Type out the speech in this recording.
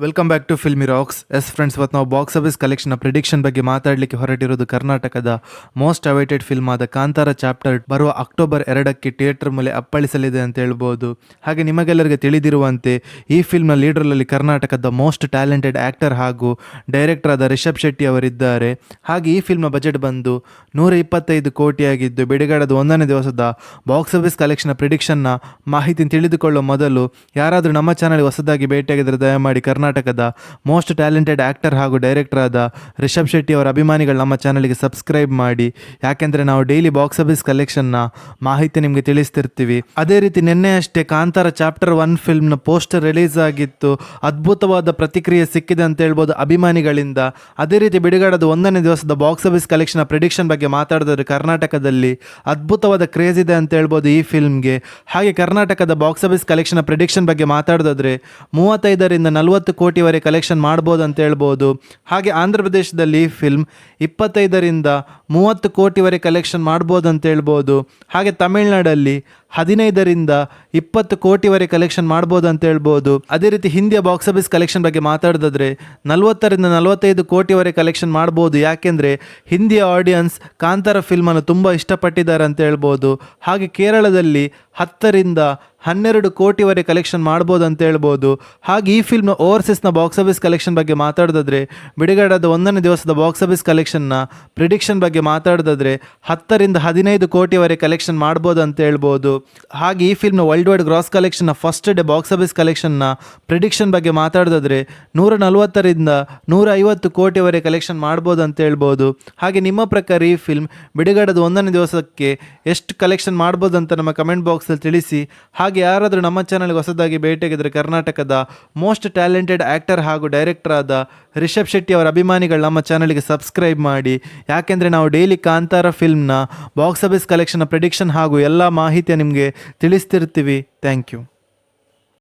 Welcome back to filmy rocks. Friends, ಇವತ್ತು ನಾವು box office collection prediction ಬಗ್ಗೆ ಮಾತಾಡಲಿಕ್ಕೆ ಹೊರಟಿರೋದು ಕರ್ನಾಟಕದ ಮೋಸ್ಟ್ ಅವೈಟೆಡ್ ಫಿಲ್ಮ್ ಆದ ಕಾಂತಾರ ಚಾಪ್ಟರ್ ಬರುವ ಅಕ್ಟೋಬರ್ 2ಕ್ಕೆ ಥಿಯೇಟರ್ ಮೇಲೆ ಅಪ್ಪಳಿಸಲಿದೆ ಅಂತ ಹೇಳ್ಬೋದು. ಹಾಗೆ ನಿಮಗೆಲ್ಲರಿಗೆ ತಿಳಿದಿರುವಂತೆ ಈ ಫಿಲ್ಮ್ನ ಲೀಡರಲ್ಲಿ ಕರ್ನಾಟಕದ ಮೋಸ್ಟ್ ಟ್ಯಾಲೆಂಟೆಡ್ ಆ್ಯಕ್ಟರ್ ಹಾಗೂ ಡೈರೆಕ್ಟರ್ ಆದ ರಿಷಬ್ ಶೆಟ್ಟಿ ಅವರಿದ್ದಾರೆ. ಹಾಗೆ ಈ ಫಿಲ್ಮ್ನ ಬಜೆಟ್ ಬಂದು 125 ಕೋಟಿಯಾಗಿದ್ದು, ಬಿಡುಗಡೆದ 1ನೇ ದಿವಸದ ಬಾಕ್ಸ್ ಆಫೀಸ್ ಕಲೆಕ್ಷನ್ ಪ್ರಿಡಿಕ್ಷನ್ನ ಮಾಹಿತಿ ತಿಳಿದುಕೊಳ್ಳುವ ಮೊದಲು ಯಾರಾದರೂ ನಮ್ಮ ಚಾನಲ್ಗೆ ಹೊಸದಾಗಿ ಭೇಟಿಯಾಗಿದ್ದರೆ ದಯಮಾಡಿ ಕರ್ನಾಟಕದ ಮೋಸ್ಟ್ ಟ್ಯಾಲೆಂಟೆಡ್ ಆ್ಯಕ್ಟರ್ ಹಾಗೂ ಡೈರೆಕ್ಟರ್ ಆದ ರಿಷಬ್ ಶೆಟ್ಟಿ ಅವರ ಅಭಿಮಾನಿಗಳು ನಮ್ಮ ಚಾನಲ್ಗೆ ಸಬ್ಸ್ಕ್ರೈಬ್ ಮಾಡಿ. ಯಾಕೆಂದರೆ ನಾವು ಡೈಲಿ ಬಾಕ್ಸ್ ಆಫೀಸ್ ಕಲೆಕ್ಷನ್ನ ಮಾಹಿತಿ ನಿಮಗೆ ತಿಳಿಸ್ತಿರ್ತೀವಿ. ಅದೇ ರೀತಿ ನಿನ್ನೆ ಅಷ್ಟೇ ಕಾಂತಾರ ಚಾಪ್ಟರ್ 1 ಫಿಲ್ಮ್ನ ಪೋಸ್ಟರ್ ರಿಲೀಸ್ ಆಗಿತ್ತು. ಅದ್ಭುತವಾದ ಪ್ರತಿಕ್ರಿಯೆ ಸಿಕ್ಕಿದೆ ಅಂತ ಹೇಳ್ಬೋದು ಅಭಿಮಾನಿಗಳಿಂದ. ಅದೇ ರೀತಿ ಬಿಡುಗಡೆದ 1ನೇ ದಿವಸದ ಬಾಕ್ಸ್ ಆಫೀಸ್ ಕಲೆಕ್ಷನ್ ಪ್ರಿಡಿಕ್ಷನ್ ಬಗ್ಗೆ ಮಾತಾಡಿದ್ರೆ ಕರ್ನಾಟಕದಲ್ಲಿ ಅದ್ಭುತವಾದ ಕ್ರೇಜ್ ಇದೆ ಅಂತ ಹೇಳ್ಬೋದು ಈ ಫಿಲ್ಮ್ಗೆ. ಹಾಗೆ ಕರ್ನಾಟಕದ ಬಾಕ್ಸ್ ಆಫೀಸ್ ಕಲೆಕ್ಷನ್ ಪ್ರಿಡಿಕ್ಷನ್ ಬಗ್ಗೆ ಮಾತಾಡೋದಾದ್ರೆ 35ರಿಂದ 40 ಕೋಟಿವರೆಗೆ ಕಲೆಕ್ಷನ್ ಮಾಡ್ಬೋದು ಅಂತ ಹೇಳ್ಬೋದು. ಹಾಗೆ ಆಂಧ್ರ ಪ್ರದೇಶದಲ್ಲಿ ಈ ಫಿಲ್ಮ್ 25ರಿಂದ 30 ಕೋಟಿವರೆಗೆ ಕಲೆಕ್ಷನ್ ಮಾಡ್ಬೋದು ಅಂತ ಹೇಳ್ಬೋದು. ಹಾಗೆ ತಮಿಳುನಾಡಲ್ಲಿ 15ರಿಂದ 20 ಕೋಟಿವರೆಗೆ ಕಲೆಕ್ಷನ್ ಮಾಡ್ಬೋದು ಅಂತ ಹೇಳ್ಬೋದು. ಅದೇ ರೀತಿ ಹಿಂದಿಯ ಬಾಕ್ಸ್ ಆಫೀಸ್ ಕಲೆಕ್ಷನ್ ಬಗ್ಗೆ ಮಾತಾಡೋದಾದ್ರೆ 40ರಿಂದ 45 ಕೋಟಿವರೆಗೆ ಕಲೆಕ್ಷನ್ ಮಾಡ್ಬೋದು. ಯಾಕೆಂದರೆ ಹಿಂದಿಯ ಆಡಿಯನ್ಸ್ ಕಾಂತಾರ ಫಿಲ್ಮನ್ನು ತುಂಬ ಇಷ್ಟಪಟ್ಟಿದ್ದಾರೆ ಅಂತ ಹೇಳ್ಬೋದು. ಹಾಗೆ ಕೇರಳದಲ್ಲಿ 10ರಿಂದ 12 ಕೋಟಿವರೆಗೆ ಕಲೆಕ್ಷನ್ ಮಾಡ್ಬೋದು ಅಂತ ಹೇಳ್ಬೋದು. ಹಾಗೆ ಈ ಫಿಲ್ಮ್ನ ಓವರ್ಸೀಸ್ನ ಬಾಕ್ಸ್ ಆಫೀಸ್ ಕಲೆಕ್ಷನ್ ಬಗ್ಗೆ ಮಾತಾಡೋದಾದ್ರೆ ಬಿಡುಗಡೆದ 1ನೇ ದಿವಸದ ಬಾಕ್ಸ್ ಆಫೀಸ್ ಕಲೆಕ್ಷನ್ನ ಪ್ರಿಡಿಕ್ಷನ್ ಬಗ್ಗೆ ಮಾತಾಡೋದಾದ್ರೆ 10ರಿಂದ 15 ಕೋಟಿವರೆಗೆ ಕಲೆಕ್ಷನ್ ಮಾಡ್ಬೋದು ಅಂತ ಹೇಳ್ಬೋದು. ಹಾಗೆ ಈ ಫಿಲ್ಮ್ನ ವರ್ಲ್ಡ್ ವೈಡ್ ಗ್ರಾಸ್ ಕಲೆಕ್ಷನ್ನ ಫಸ್ಟ್ ಡೇ ಬಾಕ್ಸ್ ಆಫೀಸ್ ಕಲೆಕ್ಷನ್ನ ಪ್ರಿಡಿಕ್ಷನ್ ಬಗ್ಗೆ ಮಾತಾಡೋದಾದ್ರೆ 140ರಿಂದ 150 ಕೋಟಿವರೆಗೆ ಕಲೆಕ್ಷನ್ ಮಾಡ್ಬೋದು ಅಂತ ಹೇಳ್ಬೋದು. ಹಾಗೆ ನಿಮ್ಮ ಪ್ರಕಾರ ಈ ಫಿಲ್ಮ್ ಬಿಡುಗಡೆದ 1ನೇ ದಿವಸಕ್ಕೆ ಎಷ್ಟು ಕಲೆಕ್ಷನ್ ಮಾಡ್ಬೋದು ಅಂತ ನಮ್ಮ ಕಮೆಂಟ್ ಬಾಕ್ಸಲ್ಲಿ ತಿಳಿಸಿ. ಹಾಗೆ ಯಾರಾದರೂ ನಮ್ಮ ಚಾನಲ್ಗೆ ಹೊಸದಾಗಿ ಭೇಟಿಯಾಗಿದ್ದರೆ ಕರ್ನಾಟಕದ ಮೋಸ್ಟ್ ಟ್ಯಾಲೆಂಟೆಡ್ ಆ್ಯಕ್ಟರ್ ಹಾಗೂ ಡೈರೆಕ್ಟರ್ ಆದ ರಿಷಬ್ ಶೆಟ್ಟಿ ಅವರ ಅಭಿಮಾನಿಗಳು ನಮ್ಮ ಚಾನಲ್ಗೆ ಸಬ್ಸ್ಕ್ರೈಬ್ ಮಾಡಿ. ಯಾಕೆಂದರೆ ನಾವು ಡೈಲಿ ಕಾಂತಾರ ಫಿಲ್ಮ್ನ ಬಾಕ್ಸ್ ಆಫೀಸ್ ಕಲೆಕ್ಷನ್ ಪ್ರಿಡಿಕ್ಷನ್ ಹಾಗೂ ಎಲ್ಲ ಮಾಹಿತಿಯ ನಿಮಗೆ ತಿಳಿಸ್ತಿರ್ತೀವಿ. Thank you.